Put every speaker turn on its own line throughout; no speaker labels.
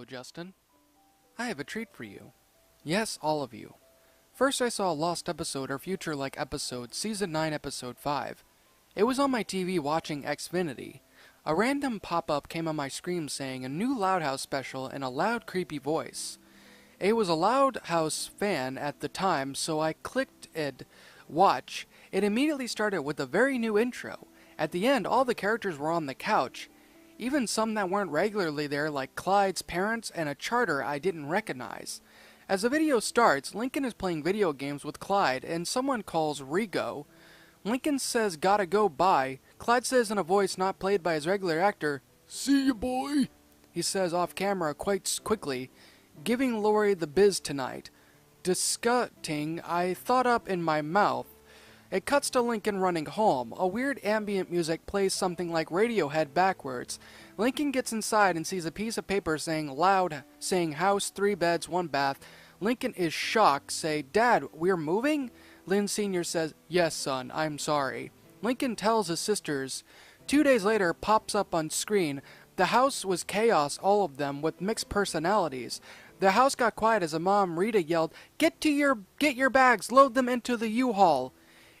Hello, Justin. I have a treat for you. Yes, all of you. First I saw a lost episode or future-like episode, Season 9, Episode 5. It was on my TV watching Xfinity. A random pop-up came on my screen saying a new Loud House special in a loud, creepy voice. I was a Loud House fan at the time, so I clicked it, watch. It immediately started with a very new intro. At the end, all the characters were on the couch. Even some that weren't regularly there, like Clyde's parents and a charter I didn't recognize. As the video starts, Lincoln is playing video games with Clyde, and someone calls Rigo. Lincoln says, "Gotta go, bye." Clyde says in a voice not played by his regular actor, "See ya, boy." He says off camera quite quickly, "Giving Lori the biz tonight." Disgusting, I thought up in my mouth. It cuts to Lincoln running home. A weird ambient music plays something like Radiohead backwards. Lincoln gets inside and sees a piece of paper saying house, 3 beds, 1 bath. Lincoln is shocked, say, "Dad, we're moving?" Lynn Sr. says, "Yes, son, I'm sorry." Lincoln tells his sisters. 2 days later, pops up on screen. The house was chaos, all of them, with mixed personalities. The house got quiet as a mom, Rita, yelled, Get your bags, load them into the U-Haul."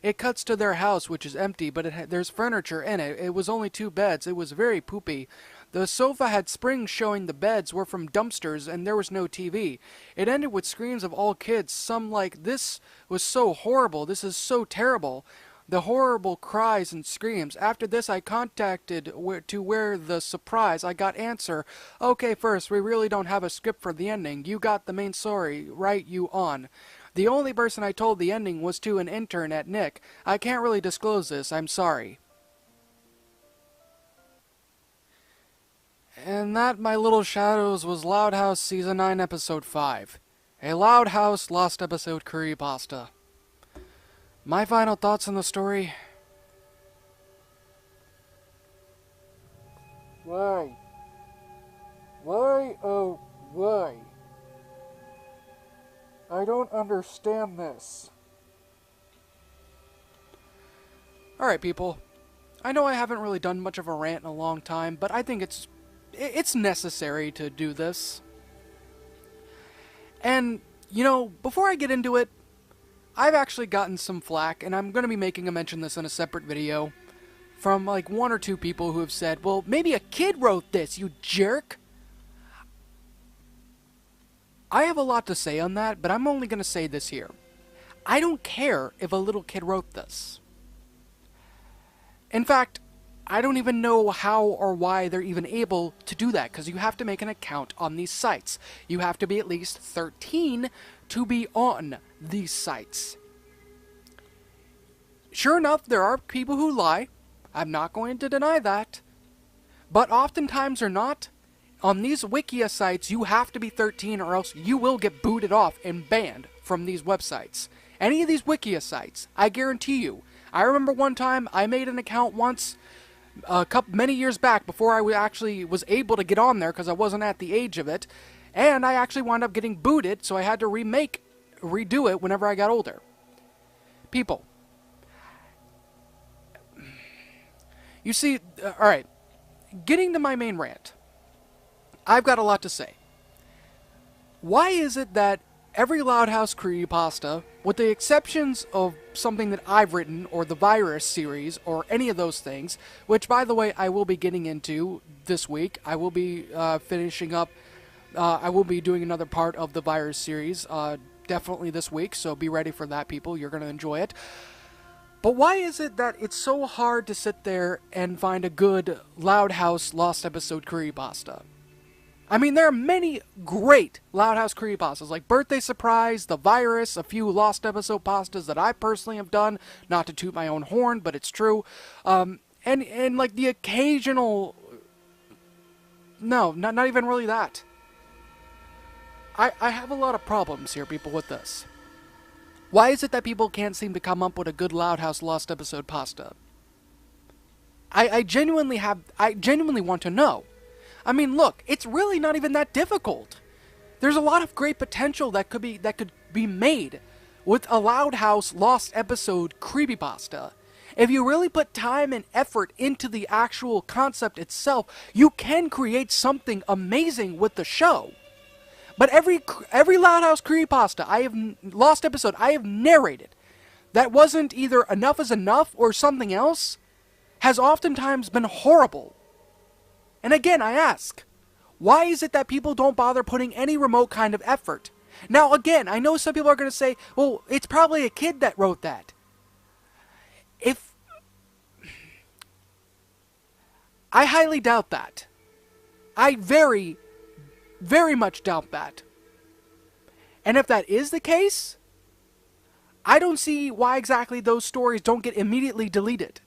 It cuts to their house, which is empty, but there's furniture in it. It was only 2 beds. It was very poopy. The sofa had springs showing the beds were from dumpsters, and there was no TV. It ended with screams of all kids, some like, "This was so horrible. This is so terrible." The horrible cries and screams. After this, I contacted where the surprise. I got answer. "Okay, first, we really don't have a script for the ending. You got the main story, right? You on." The only person I told the ending was to an intern at Nick. I can't really disclose this. I'm sorry. And that, my little shadows, was Loud House Season 9, Episode 5. A Loud House Lost Episode Creepypasta. My final thoughts on the story? Why? Why, oh, why? I don't understand this. Alright, people. I know I haven't really done much of a rant in a long time, but I think it's necessary to do this. And, you know, before I get into it, I've actually gotten some flack, and I'm going to be making a mention of this in a separate video, from like 1 or 2 people who have said, "Well, maybe a kid wrote this, you jerk." I have a lot to say on that, but I'm only going to say this here. I don't care if a little kid wrote this. In fact, I don't even know how or why they're even able to do that, because you have to make an account on these sites. You have to be at least 13 to be on these sites. Sure enough, there are people who lie. I'm not going to deny that. But oftentimes or not, on these Wikia sites, you have to be 13 or else you will get booted off and banned from these websites. Any of these Wikia sites, I guarantee you. I remember one time I made an account once, many years back, before I actually was able to get on there because I wasn't at the age of it, and I actually wound up getting booted, so I had to redo it whenever I got older. People. You see, alright, getting to my main rant. I've got a lot to say. Why is it that every Loud House creepypasta, with the exceptions of something that I've written, or the Virus series, or any of those things, which, by the way, I will be getting into this week. I will be finishing up, I will be doing another part of the Virus series, definitely this week, so be ready for that, people. You're going to enjoy it. But why is it that it's so hard to sit there and find a good Loud House Lost Episode creepypasta? I mean, there are many great Loud House creepypastas, like Birthday Surprise, The Virus, a few Lost Episode pastas that I personally have done, not to toot my own horn, but it's true, and like the occasional, no, not even really that. I have a lot of problems here, people, with this. Why is it that people can't seem to come up with a good Loud House Lost Episode pasta? I genuinely want to know. I mean, look, it's really not even that difficult. There's a lot of great potential that could be made with a Loud House Lost Episode creepypasta. If you really put time and effort into the actual concept itself, you can create something amazing with the show. But every Loud House creepypasta lost episode I have narrated that wasn't either enough is enough or something else has oftentimes been horrible. And again, I ask, why is it that people don't bother putting any remote kind of effort? Now, again, I know some people are going to say, well, it's probably a kid that wrote that. I highly doubt that. I very, very much doubt that. And if that is the case, I don't see why exactly those stories don't get immediately deleted.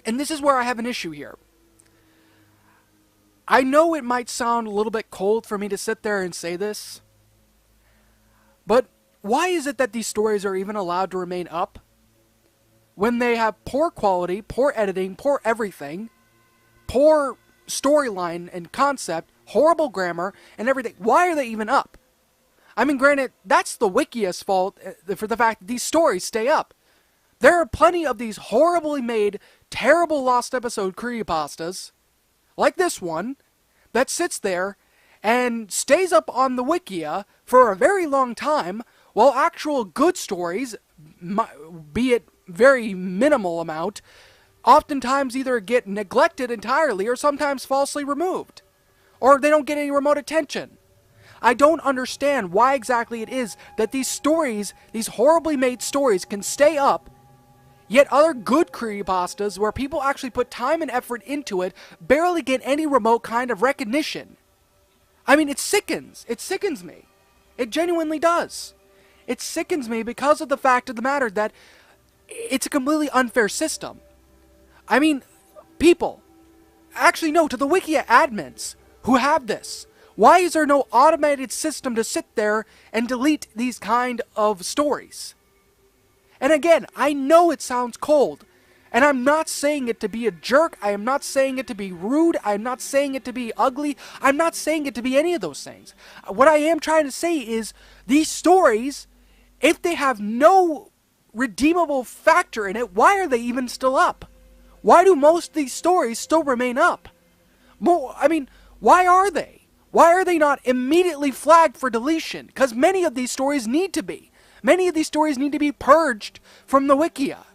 And this is where I have an issue here. I know it might sound a little bit cold for me to sit there and say this, but why is it that these stories are even allowed to remain up when they have poor quality, poor editing, poor everything, poor storyline and concept, horrible grammar, and everything? Why are they even up? I mean, granted, that's the Wikia's fault for the fact that these stories stay up. There are plenty of these horribly made, terrible lost episode creepypastas, like this one, that sits there and stays up on the Wikia for a very long time, while actual good stories, be it very minimal amount, oftentimes either get neglected entirely or sometimes falsely removed, or they don't get any remote attention. I don't understand why exactly it is that these stories, these horribly made stories, can stay up, yet other good creepypastas where people actually put time and effort into it barely get any remote kind of recognition. I mean, it sickens me. It genuinely does. It sickens me because of the fact of the matter that it's a completely unfair system. I mean, people, actually no, to the Wikia admins who have this, why is there no automated system to sit there and delete these kind of stories? And again, I know it sounds cold, and I'm not saying it to be a jerk, I am not saying it to be rude, I'm not saying it to be ugly, I'm not saying it to be any of those things. What I am trying to say is, these stories, if they have no redeemable factor in it, why are they even still up? Why do most of these stories still remain up? I mean, why are they? Why are they not immediately flagged for deletion? Because many of these stories need to be. Many of these stories need to be purged from the Wikia,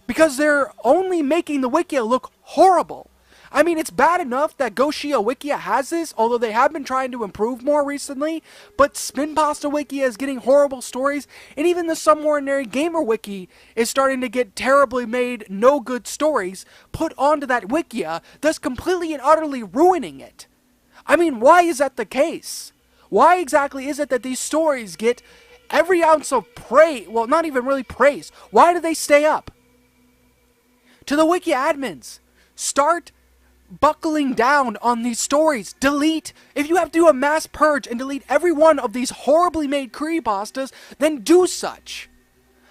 because they're only making the Wikia look horrible. I mean, it's bad enough that Goshia Wikia has this, although they have been trying to improve more recently, but Spin Pasta Wikia is getting horrible stories, and even the Some Ordinary Gamer Wiki is starting to get terribly made, no good stories put onto that Wikia, thus completely and utterly ruining it. I mean, why is that the case? Why exactly is it that these stories get every ounce of praise, well, not even really praise? Why do they stay up? To the Wiki admins, start buckling down on these stories. Delete. If you have to do a mass purge and delete every one of these horribly made creepypastas, then do such.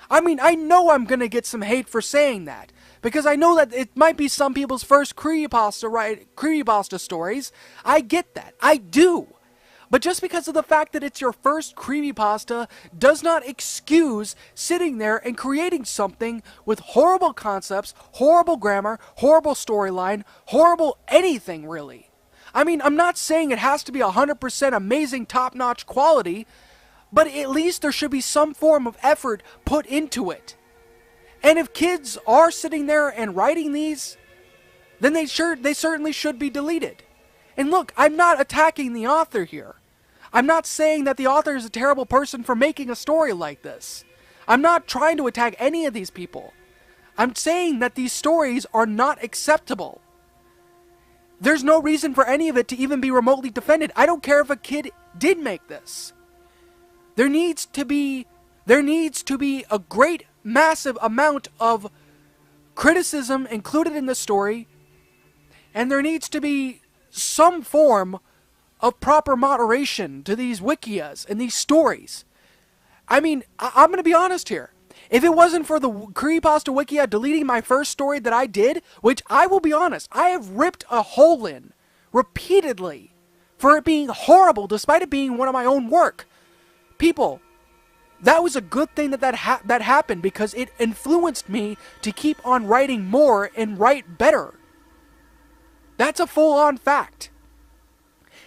I mean, I know I'm gonna get some hate for saying that, because I know that it might be some people's first creepypasta stories. I get that. I do. But just because of the fact that it's your first creepypasta does not excuse sitting there and creating something with horrible concepts, horrible grammar, horrible storyline, horrible anything really. I mean, I'm not saying it has to be 100% amazing top-notch quality, but at least there should be some form of effort put into it. And if kids are sitting there and writing these, then they certainly should be deleted. And look, I'm not attacking the author here. I'm not saying that the author is a terrible person for making a story like this. I'm not trying to attack any of these people. I'm saying that these stories are not acceptable. There's no reason for any of it to even be remotely defended. I don't care if a kid did make this. There needs to be a great, massive amount of criticism included in the story, and there needs to be some form of proper moderation to these wikias and these stories. I mean, I'm going to be honest here. If it wasn't for the Creepypasta Wikia deleting my first story that I did, which I will be honest, I have ripped a hole in repeatedly for it being horrible despite it being one of my own work. People, that was a good thing that happened, because it influenced me to keep on writing more and write better. That's a full-on fact.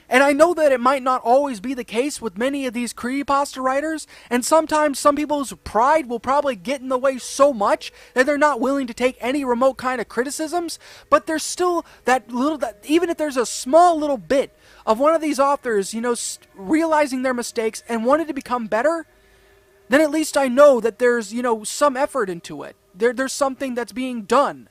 And I know that it might not always be the case with many of these creepypasta writers, and sometimes some people's pride will probably get in the way so much that they're not willing to take any remote kind of criticisms, but there's still that even if there's a small little bit of one of these authors, realizing their mistakes and wanting to become better, then at least I know that there's, some effort into it. There's something that's being done.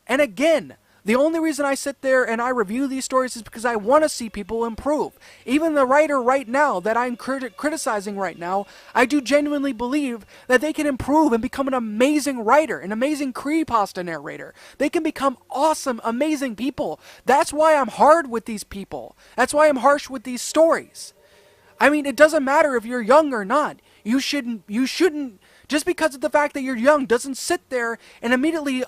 And again, the only reason I sit there and I review these stories is because I want to see people improve. Even the writer right now that I'm criticizing right now, I do genuinely believe that they can improve and become an amazing writer, an amazing creepypasta narrator. They can become awesome, amazing people. That's why I'm hard with these people. That's why I'm harsh with these stories. I mean, it doesn't matter if you're young or not. You shouldn't, just because of the fact that you're young doesn't sit there and immediately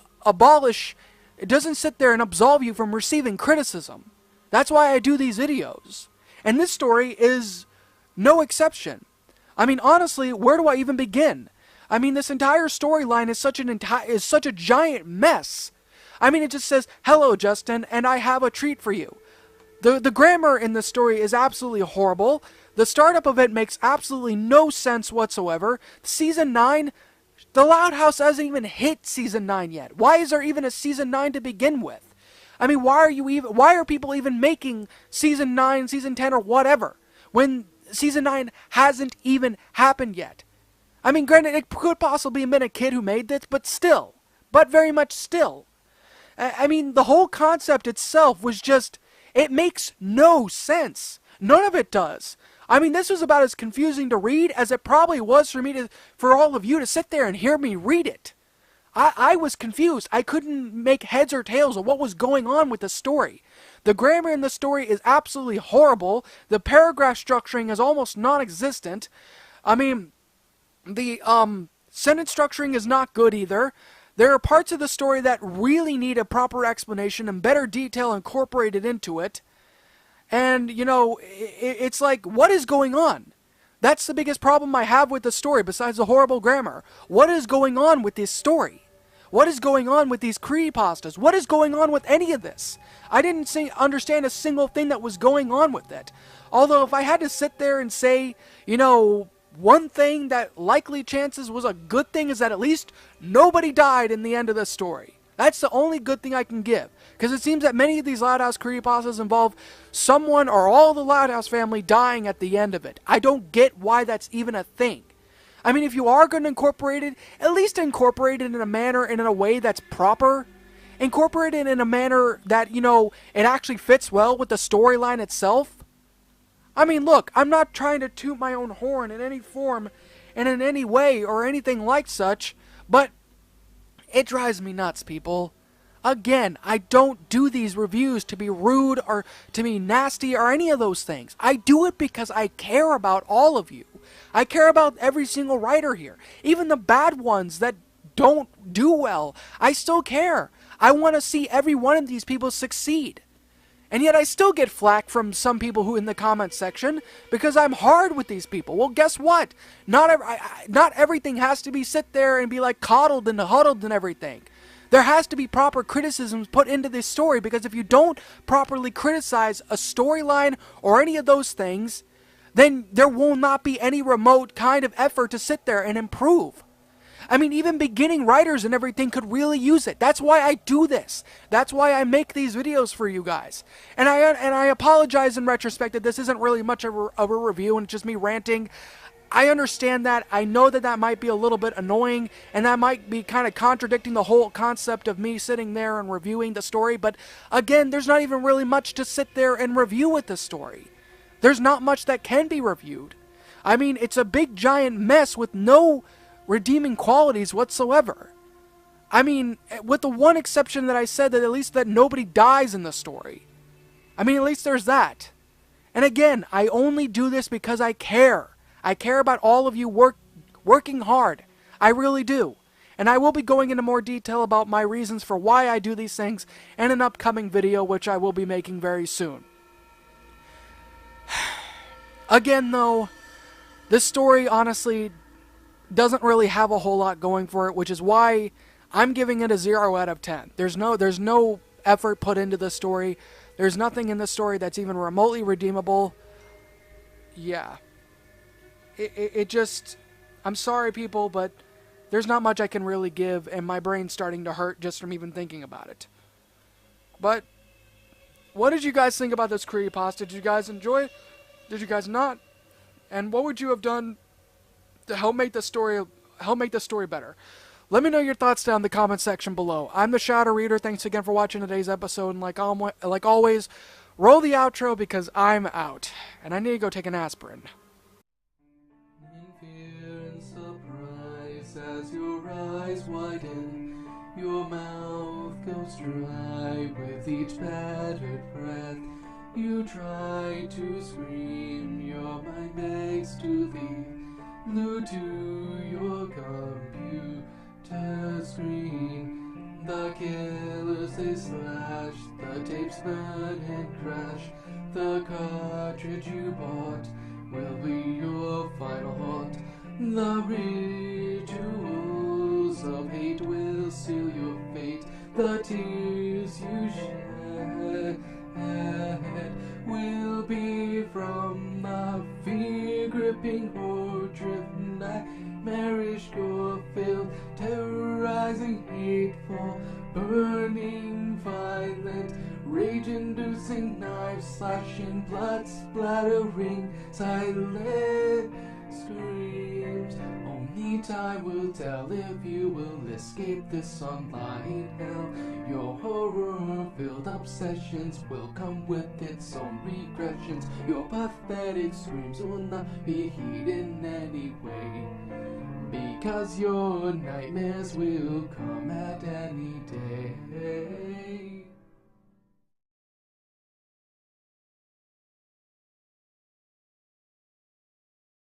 it doesn't sit there and absolve you from receiving criticism. That's why I do these videos. And this story is no exception. I mean, honestly, where do I even begin? I mean, this entire storyline is such a giant mess. I mean, it just says, "Hello, Justin, and I have a treat for you." The grammar in this story is absolutely horrible. The startup of it makes absolutely no sense whatsoever. Season 9... The Loud House hasn't even hit Season 9 yet. Why is there even a Season 9 to begin with? I mean, why are people even making Season 9, Season 10, or whatever, when Season 9 hasn't even happened yet? I mean, granted, it could possibly have been a kid who made this, but very much still. I mean, the whole concept itself was just, it makes no sense. None of it does. I mean, this was about as confusing to read as it probably was for all of you to sit there and hear me read it. I was confused. I couldn't make heads or tails of what was going on with the story. The grammar in the story is absolutely horrible. The paragraph structuring is almost non-existent. I mean, the sentence structuring is not good either. There are parts of the story that really need a proper explanation and better detail incorporated into it. And, it's like, what is going on? That's the biggest problem I have with the story, besides the horrible grammar. What is going on with this story? What is going on with these creepypastas? What is going on with any of this? I didn't understand a single thing that was going on with it. Although, if I had to sit there and say, one thing that likely chances was a good thing is that at least nobody died in the end of the story. That's the only good thing I can give. Because it seems that many of these Loud House creepypastas involve someone or all the Loud House family dying at the end of it. I don't get why that's even a thing. I mean, if you are going to incorporate it, at least incorporate it in a manner and in a way that's proper. Incorporate it in a manner that, it actually fits well with the storyline itself. I mean, look, I'm not trying to toot my own horn in any form and in any way or anything like such, but it drives me nuts, people. Again, I don't do these reviews to be rude or to be nasty or any of those things. I do it because I care about all of you. I care about every single writer here. Even the bad ones that don't do well, I still care. I want to see every one of these people succeed. And yet I still get flack from some people who in the comment section because I'm hard with these people. Well, guess what? Not everything has to be sit there and be like coddled and huddled and everything. There has to be proper criticisms put into this story, because if you don't properly criticize a storyline or any of those things, then there will not be any remote kind of effort to sit there and improve. I mean, even beginning writers and everything could really use it. That's why I do this. That's why I make these videos for you guys. And I apologize in retrospect that this isn't really much of a review and it's just me ranting. I understand that. I know that that might be a little bit annoying, and that might be kind of contradicting the whole concept of me sitting there and reviewing the story. But again, there's not even really much to sit there and review with the story. There's not much that can be reviewed. I mean, it's a big giant mess with no redeeming qualities whatsoever. I mean, with the one exception that I said, that at least that nobody dies in the story. I mean, at least there's that. And again, I only do this because I care. I care about all of you working hard. I really do. And I will be going into more detail about my reasons for why I do these things in an upcoming video, which I will be making very soon. Again, though, this story honestly doesn't really have a whole lot going for it, which is why I'm giving it a 0 out of 10. There's no effort put into the story. There's nothing in the story that's even remotely redeemable. Yeah. It just... I'm sorry, people, but there's not much I can really give, and my brain's starting to hurt just from even thinking about it. But, what did you guys think about this creepypasta? Did you guys enjoy it? Did you guys not? And what would you have done to help make the story better? Let me know your thoughts down in the comment section below. I'm the Shadow Reader. Thanks again for watching today's episode. And like always, roll the outro because I'm out. And I need to go take an aspirin.
In fear and surprise as your eyes widen, your mouth goes dry with each battered breath. You try to scream, your mind begs to leave, glued to your computer screen. The killers they slash, the tapes burn and crash. The cartridge you bought will be your final haunt. The rituals of hate will seal your fate. The tears you shed will be from the fear-gripping horror-driven nightmarish gore-filled, terrorizing, hateful, burning, violent, rage-inducing, knife-slashing, blood-splattering, silent screams. Only time will tell if you will escape this online hell. Your horror-filled obsessions will come with its own regressions. Your pathetic screams will not be heeded in any way, because your nightmares will come at any day.